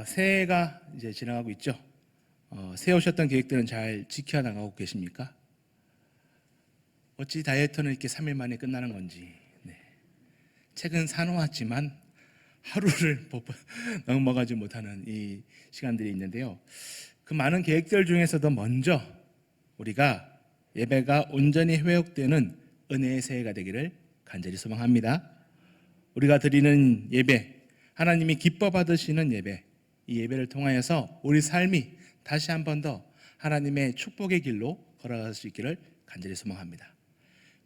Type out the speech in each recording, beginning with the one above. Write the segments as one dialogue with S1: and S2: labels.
S1: 새해가 이제 지나가고 있죠. 세우셨던 계획들은 잘 지켜나가고 계십니까? 어찌 다이어트는 이렇게 3일 만에 끝나는 건지. 네. 책은 사놓았지만 하루를 넘어가지 못하는 이 시간들이 있는데요. 그 많은 계획들 중에서도 먼저 우리가 예배가 온전히 회복되는 은혜의 새해가 되기를 간절히 소망합니다. 우리가 드리는 예배, 하나님이 기뻐 받으시는 예배, 이 예배를 통하여서 우리 삶이 다시 한 번 더 하나님의 축복의 길로 걸어갈 수 있기를 간절히 소망합니다.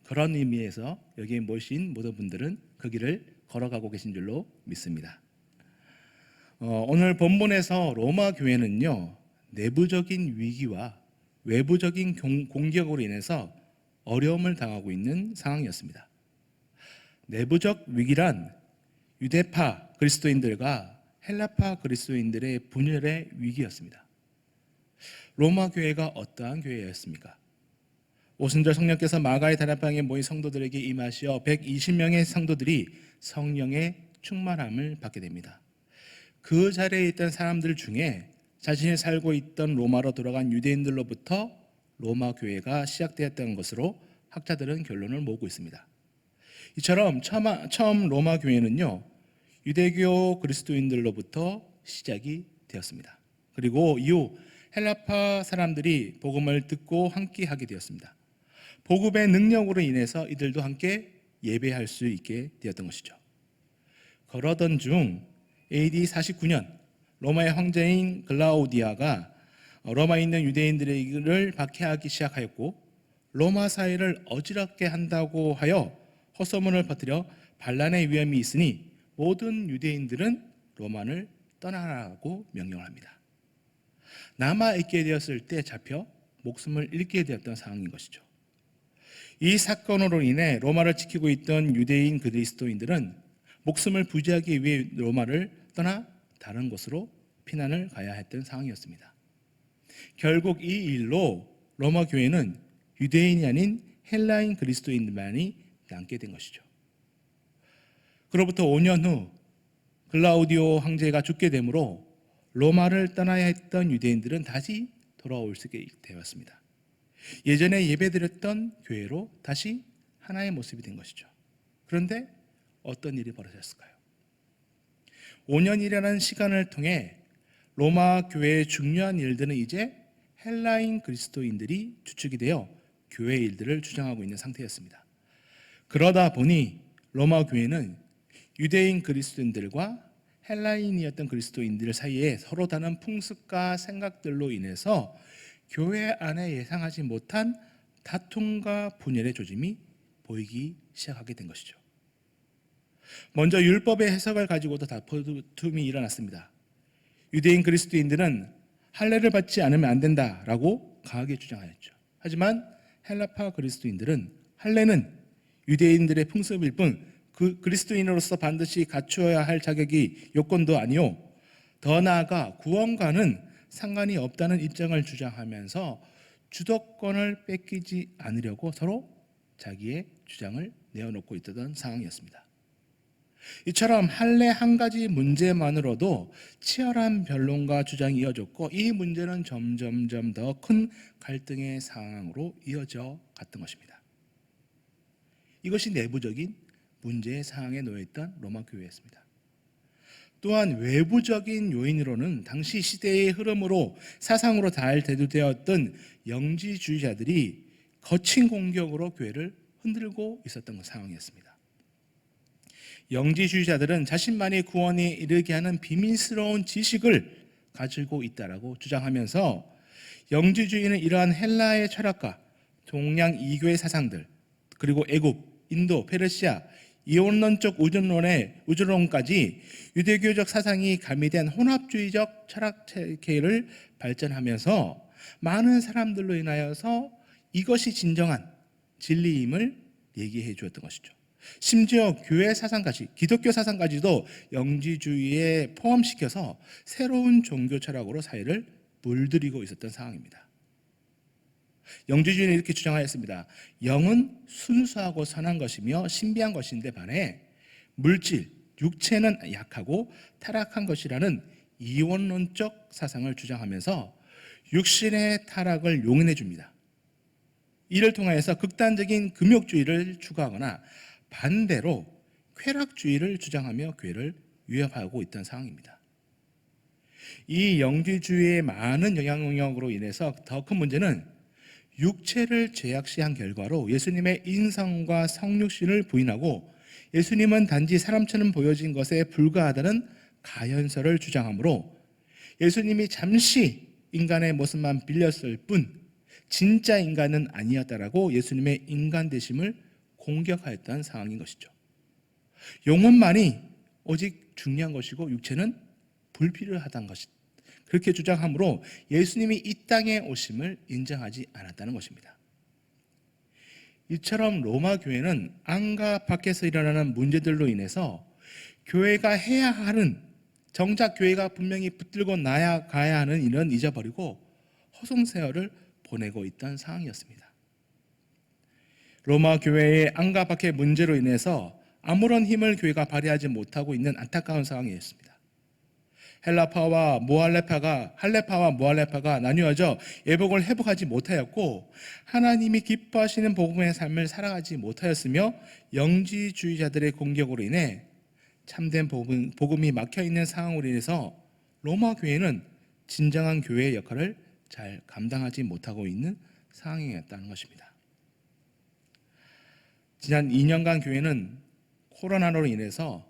S1: 그런 의미에서 여기에 모신 모든 분들은 그 길을 걸어가고 계신 줄로 믿습니다. 오늘 본문에서 로마 교회는요, 내부적인 위기와 외부적인 공격으로 인해서 어려움을 당하고 있는 상황이었습니다. 내부적 위기란 유대파 그리스도인들과 헬라파 그리스도인들의 분열의 위기였습니다. 로마 교회가 어떠한 교회였습니까? 오순절 성령께서 마가의 다락방에 모인 성도들에게 임하시어 120명의 성도들이 성령의 충만함을 받게 됩니다. 그 자리에 있던 사람들 중에 자신이 살고 있던 로마로 돌아간 유대인들로부터 로마 교회가 시작되었던 것으로 학자들은 결론을 모으고 있습니다. 이처럼 처음 로마 교회는요, 유대교 그리스도인들로부터 시작이 되었습니다. 그리고 이후 헬라파 사람들이 복음을 듣고 함께 하게 되었습니다. 복음의 능력으로 인해서 이들도 함께 예배할 수 있게 되었던 것이죠. 그러던 중 AD 49년 로마의 황제인 글라우디아가 로마에 있는 유대인들을 박해하기 시작하였고, 로마 사회를 어지럽게 한다고 하여 헛소문을 퍼뜨려 반란의 위험이 있으니 모든 유대인들은 로마를 떠나라고 명령을 합니다. 남아있게 되었을 때 잡혀 목숨을 잃게 되었던 상황인 것이죠. 이 사건으로 인해 로마를 지키고 있던 유대인 그리스도인들은 목숨을 부지하기 위해 로마를 떠나 다른 곳으로 피난을 가야 했던 상황이었습니다. 결국 이 일로 로마 교회는 유대인이 아닌 헬라인 그리스도인들만이 남게 된 것이죠. 그로부터 5년 후 글라우디오 황제가 죽게 되므로 로마를 떠나야 했던 유대인들은 다시 돌아올 수 있게 되었습니다. 예전에 예배드렸던 교회로 다시 하나의 모습이 된 것이죠. 그런데 어떤 일이 벌어졌을까요? 5년이라는 시간을 통해 로마 교회의 중요한 일들은 이제 헬라인 그리스도인들이 주축이 되어 교회 일들을 주장하고 있는 상태였습니다. 그러다 보니 로마 교회는 유대인 그리스도인들과 헬라인이었던 그리스도인들 사이에 서로 다른 풍습과 생각들로 인해서 교회 안에 예상하지 못한 다툼과 분열의 조짐이 보이기 시작하게 된 것이죠. 먼저 율법의 해석을 가지고도 다툼이 일어났습니다. 유대인 그리스도인들은 할례를 받지 않으면 안 된다라고 강하게 주장하였죠. 하지만 헬라파 그리스도인들은 할례는 유대인들의 풍습일 뿐 그 그리스도인으로서 반드시 갖추어야 할 자격이 요건도 아니요, 더 나아가 구원과는 상관이 없다는 입장을 주장하면서 주도권을 뺏기지 않으려고 서로 자기의 주장을 내어놓고 있던 상황이었습니다. 이처럼 할례 한 가지 문제만으로도 치열한 변론과 주장이 이어졌고, 이 문제는 점점점 더 큰 갈등의 상황으로 이어져 갔던 것입니다. 이것이 내부적인 문제의 상황에 놓여있던 로마 교회였습니다. 또한 외부적인 요인으로는 당시 시대의 흐름으로 사상으로 잘 대두되었던 영지주의자들이 거친 공격으로 교회를 흔들고 있었던 상황이었습니다. 영지주의자들은 자신만이 구원에 이르게 하는 비밀스러운 지식을 가지고 있다라고 주장하면서, 영지주의는 이러한 헬라의 철학과 동양 이교의 사상들, 그리고 애굽, 인도, 페르시아, 이원론적 우주론까지 유대교적 사상이 가미된 혼합주의적 철학 체계를 발전하면서 많은 사람들로 인하여서 이것이 진정한 진리임을 얘기해 주었던 것이죠. 심지어 교회 사상까지, 기독교 사상까지도 영지주의에 포함시켜서 새로운 종교 철학으로 사회를 물들이고 있었던 상황입니다. 영지주의는 이렇게 주장하였습니다. 영은 순수하고 선한 것이며 신비한 것인데 반해 물질, 육체는 약하고 타락한 것이라는 이원론적 사상을 주장하면서 육신의 타락을 용인해 줍니다. 이를 통하여서 극단적인 금욕주의를 추구하거나 반대로 쾌락주의를 주장하며 교회를 위협하고 있던 상황입니다. 이 영지주의의 많은 영향력으로 인해서 더 큰 문제는 육체를 죄악시한 결과로 예수님의 인성과 성육신을 부인하고 예수님은 단지 사람처럼 보여진 것에 불과하다는 가연설을 주장하므로 예수님이 잠시 인간의 모습만 빌렸을 뿐 진짜 인간은 아니었다라고 예수님의 인간되심을 공격하였던 상황인 것이죠. 영혼만이 오직 중요한 것이고 육체는 불필요하다는 것이 그렇게 주장하므로 예수님이 이 땅에 오심을 인정하지 않았다는 것입니다. 이처럼 로마 교회는 안과 밖에서 일어나는 문제들로 인해서 교회가 해야 하는 정작 교회가 분명히 붙들고 나아가야 하는 일은 잊어버리고 허송세월을 보내고 있던 상황이었습니다. 로마 교회의 안과 밖의 문제로 인해서 아무런 힘을 교회가 발휘하지 못하고 있는 안타까운 상황이었습니다. 할레파와 무할레파가 나뉘어져 예복을 회복하지 못하였고 하나님이 기뻐하시는 복음의 삶을 살아가지 못하였으며 영지주의자들의 공격으로 인해 참된 복음이 막혀있는 상황으로 인해서 로마 교회는 진정한 교회의 역할을 잘 감당하지 못하고 있는 상황이었다는 것입니다. 지난 2년간 교회는 코로나로 인해서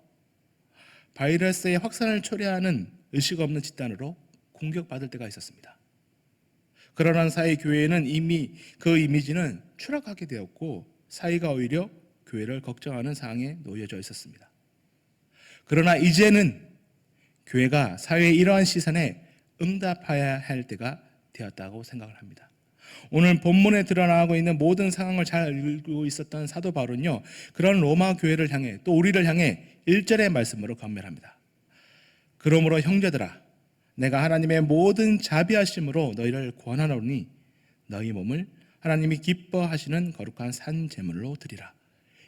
S1: 바이러스의 확산을 초래하는 의식 없는 집단으로 공격받을 때가 있었습니다. 그러는 사이 교회는 이미 그 이미지는 추락하게 되었고 사회가 오히려 교회를 걱정하는 상황에 놓여져 있었습니다. 그러나 이제는 교회가 사회의 이러한 시선에 응답해야 할 때가 되었다고 생각을 합니다. 오늘 본문에 드러나고 있는 모든 상황을 잘 알고 있었던 사도 바울은요, 그런 로마 교회를 향해 또 우리를 향해 1절의 말씀으로 권면합니다. 그러므로 형제들아, 내가 하나님의 모든 자비하심으로 너희를 권하노니 너희 몸을 하나님이 기뻐하시는 거룩한 산 제물로 드리라.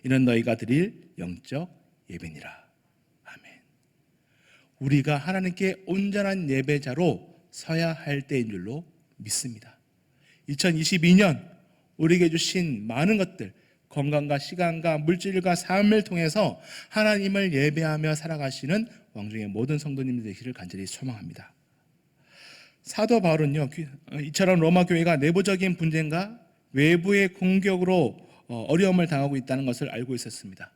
S1: 이는 너희가 드릴 영적 예배니라. 아멘. 우리가 하나님께 온전한 예배자로 서야 할 때인 줄로 믿습니다. 2022년 우리에게 주신 많은 것들, 건강과 시간과 물질과 삶을 통해서 하나님을 예배하며 살아가시는 왕중의 모든 성도님들 되시기를 간절히 소망합니다. 사도 바울은요, 이처럼 로마 교회가 내부적인 분쟁과 외부의 공격으로 어려움을 당하고 있다는 것을 알고 있었습니다.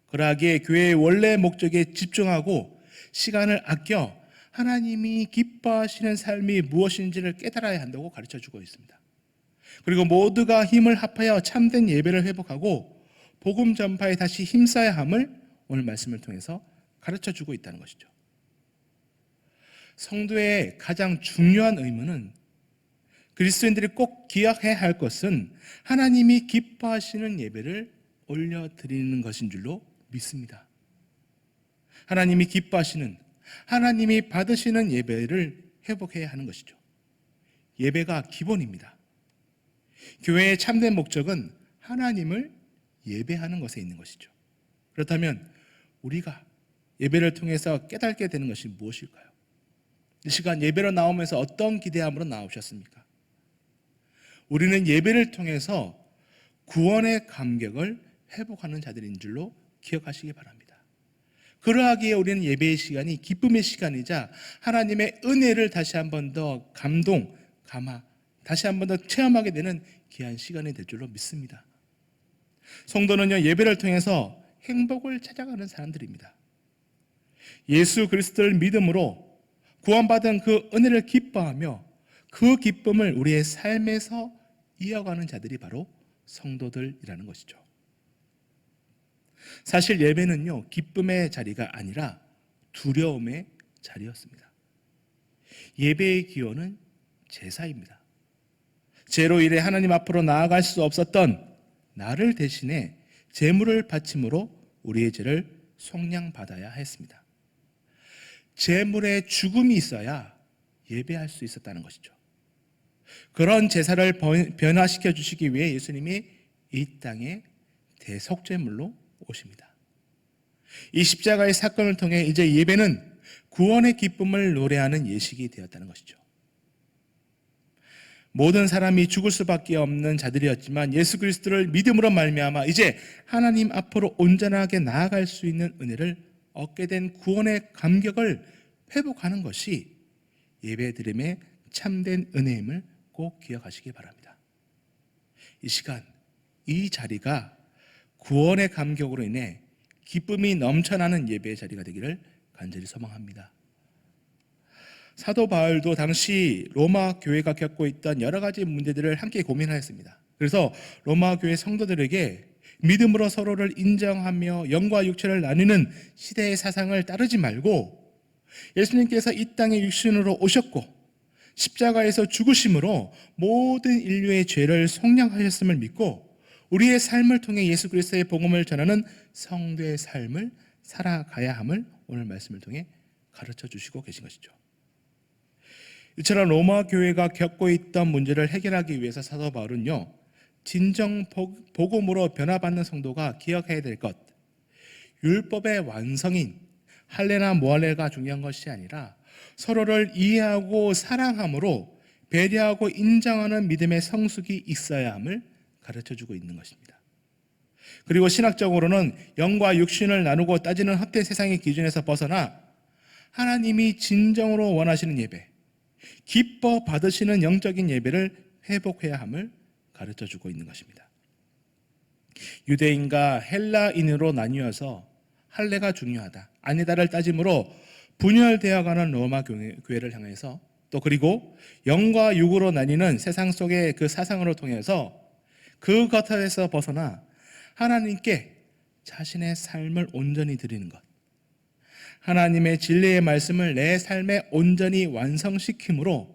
S1: 그러하기에 교회의 원래 목적에 집중하고 시간을 아껴 하나님이 기뻐하시는 삶이 무엇인지를 깨달아야 한다고 가르쳐주고 있습니다. 그리고 모두가 힘을 합하여 참된 예배를 회복하고 복음 전파에 다시 힘써야 함을 오늘 말씀을 통해서 가르쳐주고 있다는 것이죠. 성도의 가장 중요한 의무는 그리스도인들이 꼭 기억해야 할 것은 하나님이 기뻐하시는 예배를 올려드리는 것인 줄로 믿습니다. 하나님이 기뻐하시는, 하나님이 받으시는 예배를 회복해야 하는 것이죠. 예배가 기본입니다. 교회의 참된 목적은 하나님을 예배하는 것에 있는 것이죠. 그렇다면 우리가 예배를 통해서 깨닫게 되는 것이 무엇일까요? 이 시간 예배로 나오면서 어떤 기대함으로 나오셨습니까? 우리는 예배를 통해서 구원의 감격을 회복하는 자들인 줄로 기억하시기 바랍니다. 그러하기에 우리는 예배의 시간이 기쁨의 시간이자 하나님의 은혜를 다시 한 번 더 다시 한 번 더 체험하게 되는 귀한 시간이 될 줄로 믿습니다. 성도는요, 예배를 통해서 행복을 찾아가는 사람들입니다. 예수 그리스도를 믿음으로 구원받은 그 은혜를 기뻐하며 그 기쁨을 우리의 삶에서 이어가는 자들이 바로 성도들이라는 것이죠. 사실 예배는요, 기쁨의 자리가 아니라 두려움의 자리였습니다. 예배의 기원은 제사입니다. 죄로 인해 하나님 앞으로 나아갈 수 없었던 나를 대신해 제물을 바침으로 우리의 죄를 속량받아야 했습니다. 제물의 죽음이 있어야 예배할 수 있었다는 것이죠. 그런 제사를 변화시켜 주시기 위해 예수님이 이 땅에 대속제물로 오십니다. 이 십자가의 사건을 통해 이제 예배는 구원의 기쁨을 노래하는 예식이 되었다는 것이죠. 모든 사람이 죽을 수밖에 없는 자들이었지만 예수 그리스도를 믿음으로 말미암아 이제 하나님 앞으로 온전하게 나아갈 수 있는 은혜를 얻게 된 구원의 감격을 회복하는 것이 예배드림의 참된 은혜임을 꼭 기억하시기 바랍니다. 이 시간, 이 자리가 구원의 감격으로 인해 기쁨이 넘쳐나는 예배의 자리가 되기를 간절히 소망합니다. 사도 바울도 당시 로마 교회가 겪고 있던 여러 가지 문제들을 함께 고민하였습니다. 그래서 로마 교회 성도들에게 믿음으로 서로를 인정하며 영과 육체를 나누는 시대의 사상을 따르지 말고 예수님께서 이 땅에 육신으로 오셨고 십자가에서 죽으심으로 모든 인류의 죄를 속량하셨음을 믿고 우리의 삶을 통해 예수 그리스도의 복음을 전하는 성도의 삶을 살아가야 함을 오늘 말씀을 통해 가르쳐 주시고 계신 것이죠. 이처럼 로마 교회가 겪고 있던 문제를 해결하기 위해서 사도 바울은요, 진정 복음으로 변화받는 성도가 기억해야 될 것, 율법의 완성인 할례나 모할례가 중요한 것이 아니라 서로를 이해하고 사랑함으로 배려하고 인정하는 믿음의 성숙이 있어야 함을 가르쳐주고 있는 것입니다. 그리고 신학적으로는 영과 육신을 나누고 따지는 헛된 세상의 기준에서 벗어나 하나님이 진정으로 원하시는 예배, 기뻐 받으시는 영적인 예배를 회복해야 함을 가르쳐주고 있는 것입니다. 유대인과 헬라인으로 나뉘어서 할례가 중요하다, 아니다를 따짐으로 분열되어가는 로마 교회를 향해서 또 그리고 영과 육으로 나뉘는 세상 속의 그 사상으로 통해서 그 겉에서 벗어나 하나님께 자신의 삶을 온전히 드리는 것, 하나님의 진리의 말씀을 내 삶에 온전히 완성시킴으로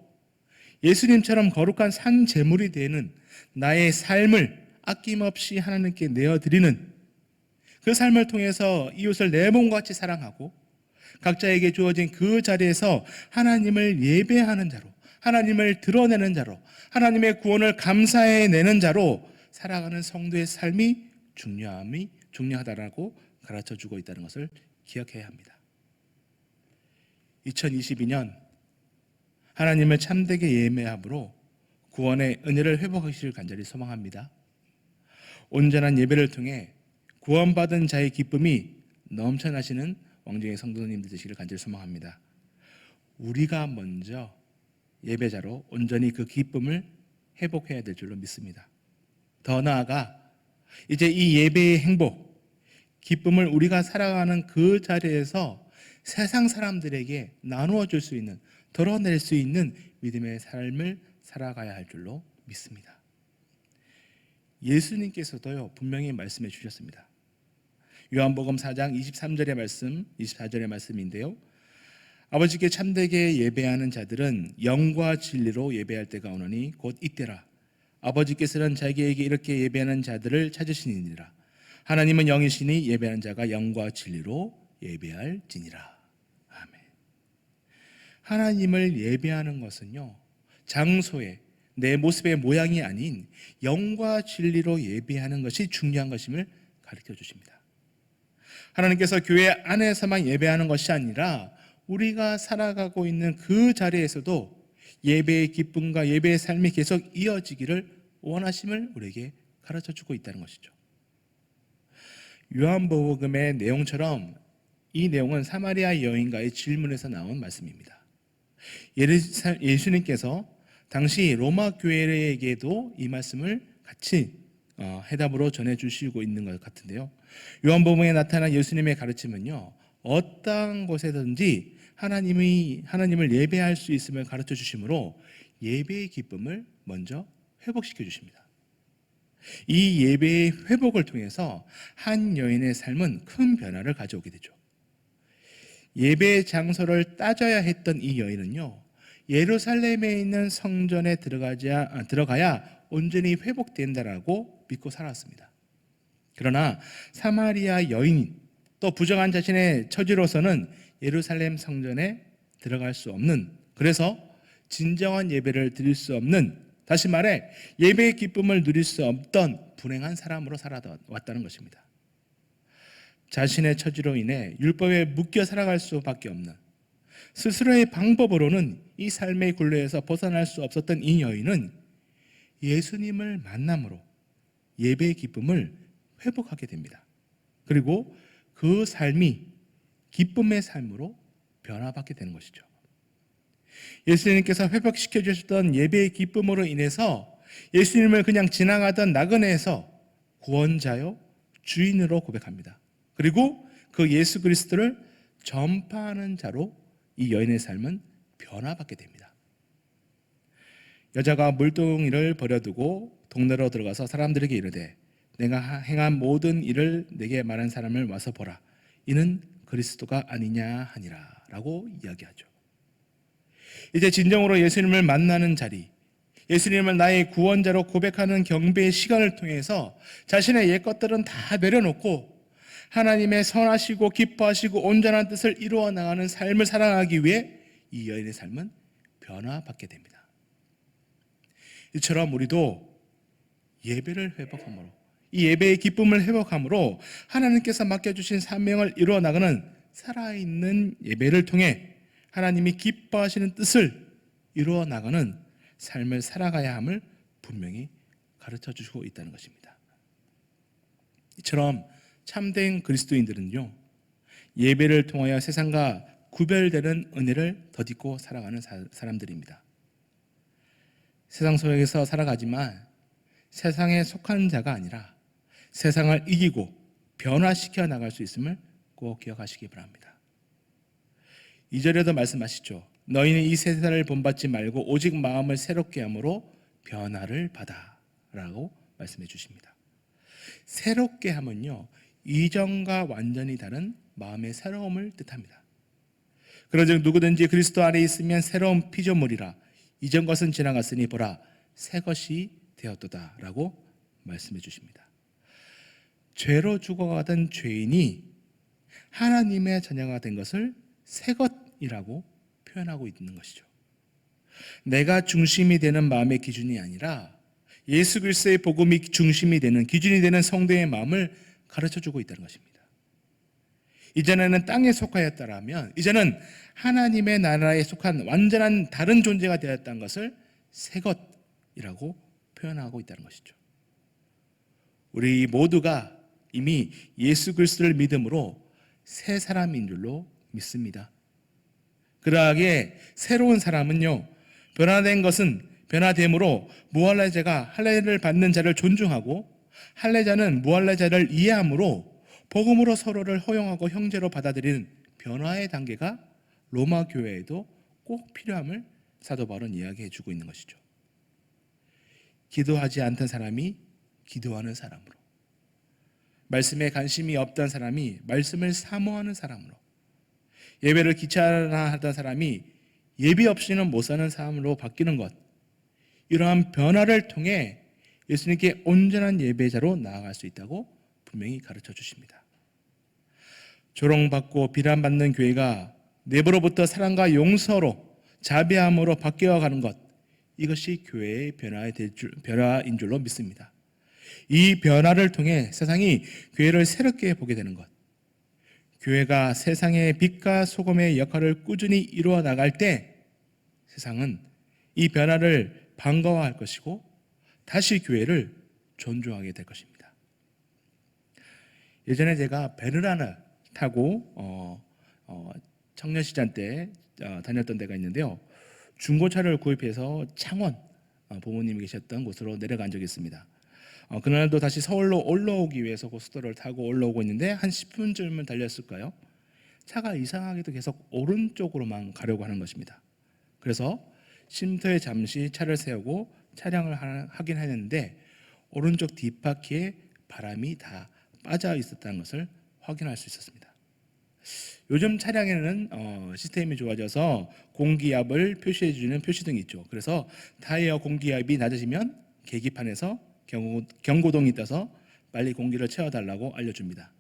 S1: 예수님처럼 거룩한 산 제물이 되는 나의 삶을 아낌없이 하나님께 내어드리는 그 삶을 통해서 이웃을 내 몸과 같이 사랑하고 각자에게 주어진 그 자리에서 하나님을 예배하는 자로, 하나님을 드러내는 자로, 하나님의 구원을 감사해내는 자로 살아가는 성도의 삶이 중요하다라고 가르쳐주고 있다는 것을 기억해야 합니다. 2022년 하나님을 참되게 예배함으로 구원의 은혜를 회복하시길 간절히 소망합니다. 온전한 예배를 통해 구원받은 자의 기쁨이 넘쳐나시는 왕중의 성도님들 되시기를 간절히 소망합니다. 우리가 먼저 예배자로 온전히 그 기쁨을 회복해야 될 줄로 믿습니다. 더 나아가 이제 이 예배의 행복, 기쁨을 우리가 살아가는 그 자리에서 세상 사람들에게 나누어 줄 수 있는, 덜어낼 수 있는 믿음의 삶을 살아가야 할 줄로 믿습니다. 예수님께서도요, 분명히 말씀해 주셨습니다. 요한복음 4장 23절의 말씀, 24절의 말씀인데요, 아버지께 참되게 예배하는 자들은 영과 진리로 예배할 때가 오노니 곧 이때라. 아버지께서는 자기에게 이렇게 예배하는 자들을 찾으시니라. 하나님은 영이시니 예배하는 자가 영과 진리로 예배할지니라. 아멘. 하나님을 예배하는 것은요, 장소에 내 모습의 모양이 아닌 영과 진리로 예배하는 것이 중요한 것임을 가르쳐 주십니다. 하나님께서 교회 안에서만 예배하는 것이 아니라 우리가 살아가고 있는 그 자리에서도 예배의 기쁨과 예배의 삶이 계속 이어지기를 원하심을 우리에게 가르쳐주고 있다는 것이죠. 요한복음의 내용처럼 이 내용은 사마리아 여인과의 질문에서 나온 말씀입니다. 예수님께서 당시 로마 교회에게도 이 말씀을 같이 해답으로 전해주시고 있는 것 같은데요, 요한복음에 나타난 예수님의 가르침은요, 어떠한 곳에든지 하나님을 예배할 수 있음을 가르쳐 주시므로 예배의 기쁨을 먼저 회복시켜 주십니다. 이 예배의 회복을 통해서 한 여인의 삶은 큰 변화를 가져오게 되죠. 예배 장소를 따져야 했던 이 여인은요, 예루살렘에 있는 성전에 들어가야 온전히 회복된다라고 믿고 살았습니다. 그러나 사마리아 여인, 또 부정한 자신의 처지로서는 예루살렘 성전에 들어갈 수 없는, 그래서 진정한 예배를 드릴 수 없는, 다시 말해 예배의 기쁨을 누릴 수 없던 불행한 사람으로 살아왔다는 것입니다. 자신의 처지로 인해 율법에 묶여 살아갈 수밖에 없는, 스스로의 방법으로는 이 삶의 굴레에서 벗어날 수 없었던 이 여인은 예수님을 만남으로 예배의 기쁨을 회복하게 됩니다. 그리고 그 삶이 기쁨의 삶으로 변화받게 되는 것이죠. 예수님께서 회복시켜 주셨던 예배의 기쁨으로 인해서 예수님을 그냥 지나가던 나그네에서 구원자요 주인으로 고백합니다. 그리고 그 예수 그리스도를 전파하는 자로 이 여인의 삶은 변화받게 됩니다. 여자가 물동이를 버려두고 동네로 들어가서 사람들에게 이르되 내가 행한 모든 일을 내게 말한 사람을 와서 보라. 이는 그리스도가 아니냐 하니라 라고 이야기하죠. 이제 진정으로 예수님을 만나는 자리, 예수님을 나의 구원자로 고백하는 경배의 시간을 통해서 자신의 옛 것들은 다 내려놓고 하나님의 선하시고 기뻐하시고 온전한 뜻을 이루어 나가는 삶을 살아가기 위해 이 여인의 삶은 변화받게 됩니다. 이처럼 우리도 예배를 회복함으로, 이 예배의 기쁨을 회복함으로 하나님께서 맡겨주신 사명을 이루어 나가는 살아있는 예배를 통해 하나님이 기뻐하시는 뜻을 이루어 나가는 삶을 살아가야 함을 분명히 가르쳐 주시고 있다는 것입니다. 이처럼 참된 그리스도인들은요, 예배를 통하여 세상과 구별되는 은혜를 덧입고 살아가는 사람들입니다. 세상 속에서 살아가지만 세상에 속한 자가 아니라 세상을 이기고 변화시켜 나갈 수 있음을 꼭 기억하시기 바랍니다. 2절에도 말씀하시죠. 너희는 이 세상을 본받지 말고 오직 마음을 새롭게 함으로 변화를 받아 라고 말씀해 주십니다. 새롭게 함은요, 이전과 완전히 다른 마음의 새로움을 뜻합니다. 그러즉 누구든지 그리스도 안에 있으면 새로운 피조물이라 이전 것은 지나갔으니 보라 새 것이 되었도다 라고 말씀해 주십니다. 죄로 죽어가던 죄인이 하나님의 자녀가 된 것을 새 것이라고 표현하고 있는 것이죠. 내가 중심이 되는 마음의 기준이 아니라 예수 그리스도의 복음이 중심이 되는, 기준이 되는 성도의 마음을 가르쳐주고 있다는 것입니다. 이전에는 땅에 속하였다라면 이제는 하나님의 나라에 속한 완전한 다른 존재가 되었다는 것을 새 것이라고 표현하고 있다는 것이죠. 우리 모두가 이미 예수 그리스도를 믿음으로 새 사람인 줄로 믿습니다. 그러하게 새로운 사람은요, 변화된 것은 변화됨으로 무할례자가 할례를 받는 자를 존중하고 할례자는 무할례자를 이해함으로 복음으로 서로를 허용하고 형제로 받아들이는 변화의 단계가 로마 교회에도 꼭 필요함을 사도 바울은 이야기해 주고 있는 것이죠. 기도하지 않던 사람이 기도하는 사람으로, 말씀에 관심이 없던 사람이 말씀을 사모하는 사람으로, 예배를 귀찮아하던 사람이 예배 없이는 못 사는 사람으로 바뀌는 것, 이러한 변화를 통해 예수님께 온전한 예배자로 나아갈 수 있다고 분명히 가르쳐 주십니다. 조롱받고 비난받는 교회가 내부로부터 사랑과 용서로 자비함으로 바뀌어가는 것, 이것이 교회의 변화인 줄로 믿습니다. 이 변화를 통해 세상이 교회를 새롭게 보게 되는 것, 교회가 세상의 빛과 소금의 역할을 꾸준히 이루어 나갈 때 세상은 이 변화를 반가워할 것이고 다시 교회를 존중하게 될 것입니다. 예전에 제가 배를 하나 타고 청년시장 때 다녔던 데가 있는데요, 중고차를 구입해서 창원 부모님이 계셨던 곳으로 내려간 적이 있습니다. 그날도 다시 서울로 올라오기 위해서 고속도로를 타고 올라오고 있는데 한 10분쯤은 달렸을까요? 차가 이상하게도 계속 오른쪽으로만 가려고 하는 것입니다. 그래서 쉼터에 잠시 차를 세우고 차량을 하긴 했는데 오른쪽 뒷바퀴에 바람이 다 빠져 있었다는 것을 확인할 수 있었습니다. 요즘 차량에는 시스템이 좋아져서 공기압을 표시해 주는 표시등이 있죠. 그래서 타이어 공기압이 낮아지면 계기판에서 경고등이 떠서 빨리 공기를 채워달라고 알려줍니다.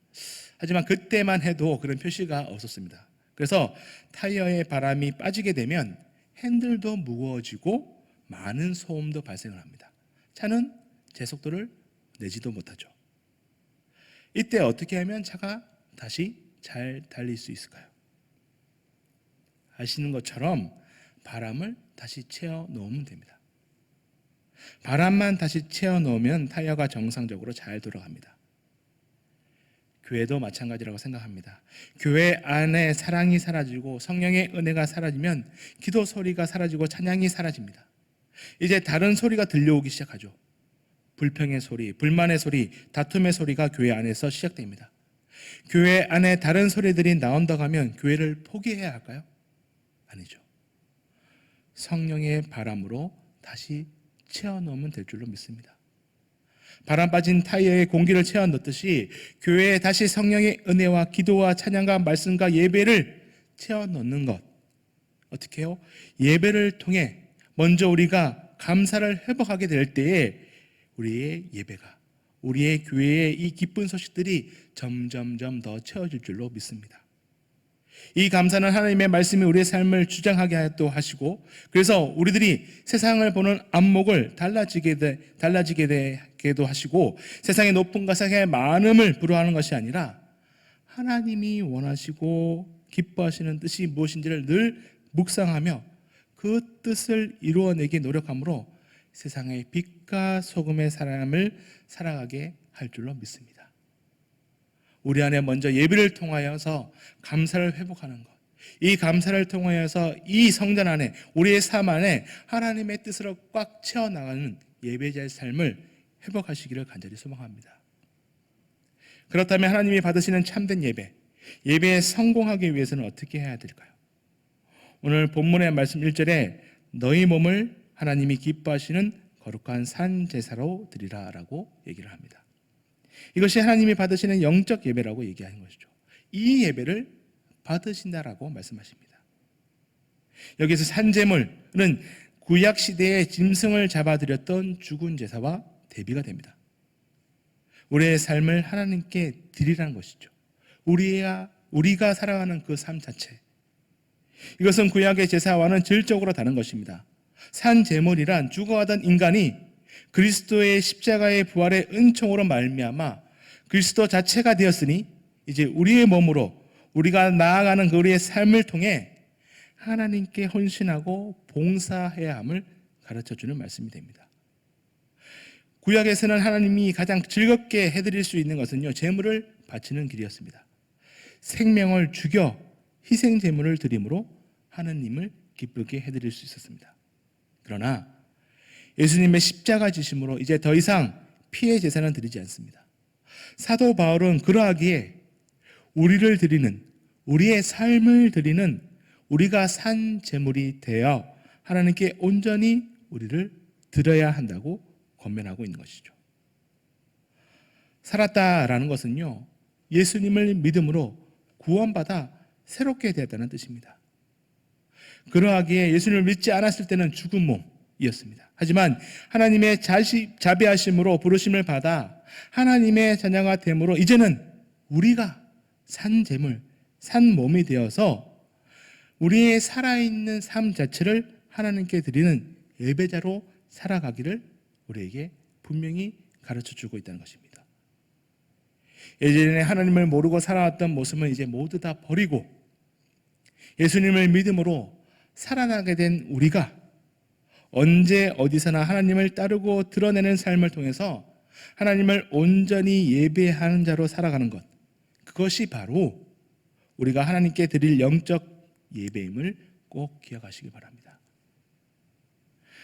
S1: 하지만 그때만 해도 그런 표시가 없었습니다. 그래서 타이어에 바람이 빠지게 되면 핸들도 무거워지고 많은 소음도 발생을 합니다. 차는 제 속도를 내지도 못하죠. 이때 어떻게 하면 차가 다시 잘 달릴 수 있을까요? 하시는 것처럼 바람을 다시 채워 놓으면 됩니다. 바람만 다시 채워 놓으면 타이어가 정상적으로 잘 돌아갑니다. 교회도 마찬가지라고 생각합니다. 교회 안에 사랑이 사라지고 성령의 은혜가 사라지면 기도 소리가 사라지고 찬양이 사라집니다. 이제 다른 소리가 들려오기 시작하죠. 불평의 소리, 불만의 소리, 다툼의 소리가 교회 안에서 시작됩니다. 교회 안에 다른 소리들이 나온다고 하면 교회를 포기해야 할까요? 아니죠. 성령의 바람으로 다시 채워넣으면 될 줄로 믿습니다. 바람 빠진 타이어에 공기를 채워 넣듯이 교회에 다시 성령의 은혜와 기도와 찬양과 말씀과 예배를 채워 넣는 것. 어떻게 해요? 예배를 통해 먼저 우리가 감사를 회복하게 될 때에 우리의 예배가, 우리의 교회의 이 기쁜 소식들이 점점점 더 채워질 줄로 믿습니다. 이 감사는 하나님의 말씀이 우리의 삶을 주장하게 또 하시고, 그래서 우리들이 세상을 보는 안목을 달라지게도 하시고, 세상의 높음과 세상의 많음을 부러워하는 것이 아니라 하나님이 원하시고 기뻐하시는 뜻이 무엇인지를 늘 묵상하며 그 뜻을 이루어내기 노력함으로 세상의 빛과 소금의 사람을 살아가게 할 줄로 믿습니다. 우리 안에 먼저 예배를 통하여서 감사를 회복하는 것, 이 감사를 통하여서 이 성전 안에, 우리의 삶 안에 하나님의 뜻으로 꽉 채워나가는 예배자의 삶을 회복하시기를 간절히 소망합니다. 그렇다면 하나님이 받으시는 참된 예배에 성공하기 위해서는 어떻게 해야 될까요? 오늘 본문의 말씀 1절에 너희 몸을 하나님이 기뻐하시는 거룩한 산 제사로 드리라 라고 얘기를 합니다. 이것이 하나님이 받으시는 영적 예배라고 얘기하는 것이죠. 이 예배를 받으신다라고 말씀하십니다. 여기서 산제물은 구약 시대에 짐승을 잡아드렸던 죽은 제사와 대비가 됩니다. 우리의 삶을 하나님께 드리라는 것이죠. 우리가 살아가는 그 삶 자체, 이것은 구약의 제사와는 질적으로 다른 것입니다. 산제물이란 죽어가던 인간이 그리스도의 십자가의 부활의 은총으로 말미암아 그리스도 자체가 되었으니 이제 우리의 몸으로 우리가 나아가는 그 우리의 삶을 통해 하나님께 헌신하고 봉사해야 함을 가르쳐주는 말씀이 됩니다. 구약에서는 하나님이 가장 즐겁게 해드릴 수 있는 것은요, 제물을 바치는 길이었습니다. 생명을 죽여 희생 제물을 드림으로 하나님을 기쁘게 해드릴 수 있었습니다. 그러나 예수님의 십자가 지심으로 이제 더 이상 피의 제사는 드리지 않습니다. 사도 바울은 그러하기에 우리를 드리는, 우리의 삶을 드리는 우리가 산 제물이 되어 하나님께 온전히 우리를 드려야 한다고 권면하고 있는 것이죠. 살았다라는 것은요, 예수님을 믿음으로 구원받아 새롭게 되었다는 뜻입니다. 그러하기에 예수님을 믿지 않았을 때는 죽은 몸이었습니다. 하지만 하나님의 자비하심으로 부르심을 받아 하나님의 자녀가 됨으로 이제는 우리가 산 제물, 산 몸이 되어서 우리의 살아있는 삶 자체를 하나님께 드리는 예배자로 살아가기를 우리에게 분명히 가르쳐주고 있다는 것입니다. 예전에 하나님을 모르고 살아왔던 모습은 이제 모두 다 버리고 예수님을 믿음으로 살아나게 된 우리가 언제 어디서나 하나님을 따르고 드러내는 삶을 통해서 하나님을 온전히 예배하는 자로 살아가는 것, 그것이 바로 우리가 하나님께 드릴 영적 예배임을 꼭 기억하시기 바랍니다.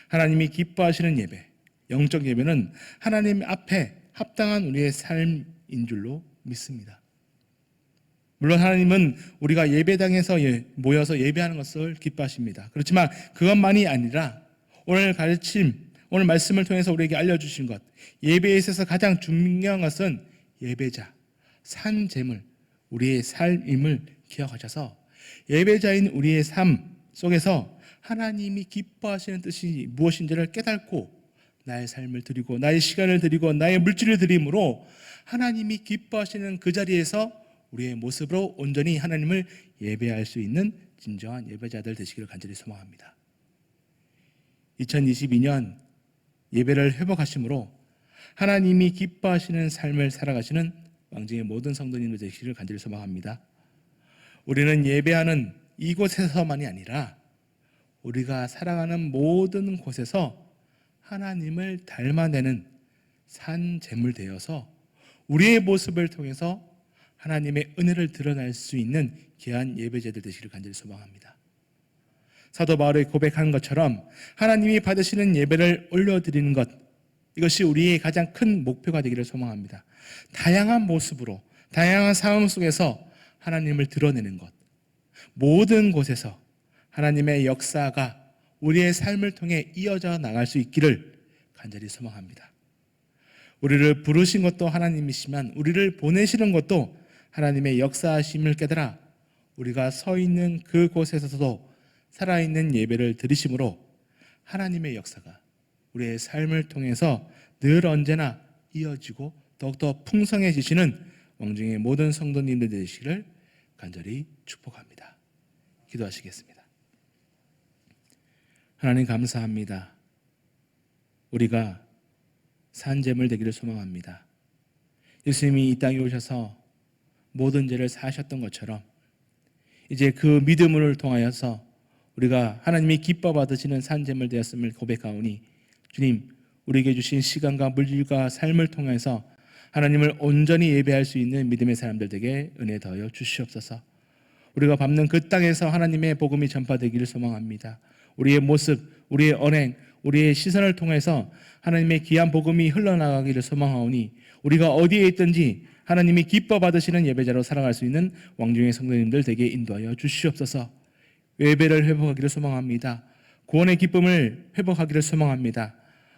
S1: 하나님이 기뻐하시는 예배, 영적 예배는 하나님 앞에 합당한 우리의 삶인 줄로 믿습니다. 물론 하나님은 우리가 예배당에서 모여서 예배하는 것을 기뻐하십니다. 그렇지만 그것만이 아니라 오늘 말씀을 통해서 우리에게 알려주신 것, 예배에 있어서 가장 중요한 것은 예배자, 산 제물, 우리의 삶임을 기억하셔서 예배자인 우리의 삶 속에서 하나님이 기뻐하시는 뜻이 무엇인지를 깨닫고 나의 삶을 드리고 나의 시간을 드리고 나의 물질을 드림으로 하나님이 기뻐하시는 그 자리에서 우리의 모습으로 온전히 하나님을 예배할 수 있는 진정한 예배자들 되시기를 간절히 소망합니다. 2022년 예배를 회복하심으로 하나님이 기뻐하시는 삶을 살아가시는 왕중의 모든 성도님들 되시기를 간절히 소망합니다. 우리는 예배하는 이곳에서만이 아니라 우리가 살아가는 모든 곳에서 하나님을 닮아내는 산 제물 되어서 우리의 모습을 통해서 하나님의 은혜를 드러낼 수 있는 귀한 예배자들 되시기를 간절히 소망합니다. 사도 바울이 고백한 것처럼 하나님이 받으시는 예배를 올려드리는 것, 이것이 우리의 가장 큰 목표가 되기를 소망합니다. 다양한 모습으로, 다양한 상황 속에서 하나님을 드러내는 것, 모든 곳에서 하나님의 역사가 우리의 삶을 통해 이어져 나갈 수 있기를 간절히 소망합니다. 우리를 부르신 것도 하나님이시지만 우리를 보내시는 것도 하나님의 역사하심을 깨달아 우리가 서 있는 그곳에서도 살아있는 예배를 드리심으로 하나님의 역사가 우리의 삶을 통해서 늘 언제나 이어지고 더욱더 풍성해지시는 왕중의 모든 성도님들 되시기를 간절히 축복합니다. 기도하시겠습니다. 하나님 감사합니다. 우리가 산제물 되기를 소망합니다. 예수님이 이 땅에 오셔서 모든 죄를 사하셨던 것처럼 이제 그 믿음을 통하여서 우리가 하나님이 기뻐 받으시는 산제물 되었음을 고백하오니 주님, 우리에게 주신 시간과 물질과 삶을 통해서 하나님을 온전히 예배할 수 있는 믿음의 사람들 에게 은혜 더하여 주시옵소서. 우리가 밟는 그 땅에서 하나님의 복음이 전파되기를 소망합니다. 우리의 모습, 우리의 언행, 우리의 시선을 통해서 하나님의 귀한 복음이 흘러나가기를 소망하오니 우리가 어디에 있든지 하나님이 기뻐 받으시는 예배자로 살아갈 수 있는 왕중의 성도님들 되게 인도하여 주시옵소서. 예배를 회복하기를 소망합니다. 구원의 기쁨을 회복하기를 소망합니다.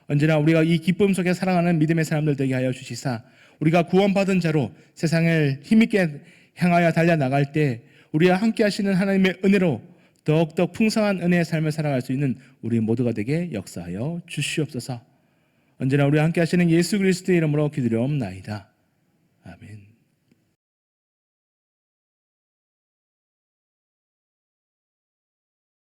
S1: 언제나 우리가 이 기쁨 속에 살아가는 믿음의 사람들 되게 하여 주시사 우리가 구원받은 자로 세상을 힘있게 향하여 달려나갈 때 우리와 함께 하시는 하나님의 은혜로 더욱더 풍성한 은혜의 삶을 살아갈 수 있는 우리 모두가 되게 역사하여 주시옵소서. 언제나 우리와 함께 하시는 예수 그리스도의 이름으로 기도드리옵나이다. 아멘.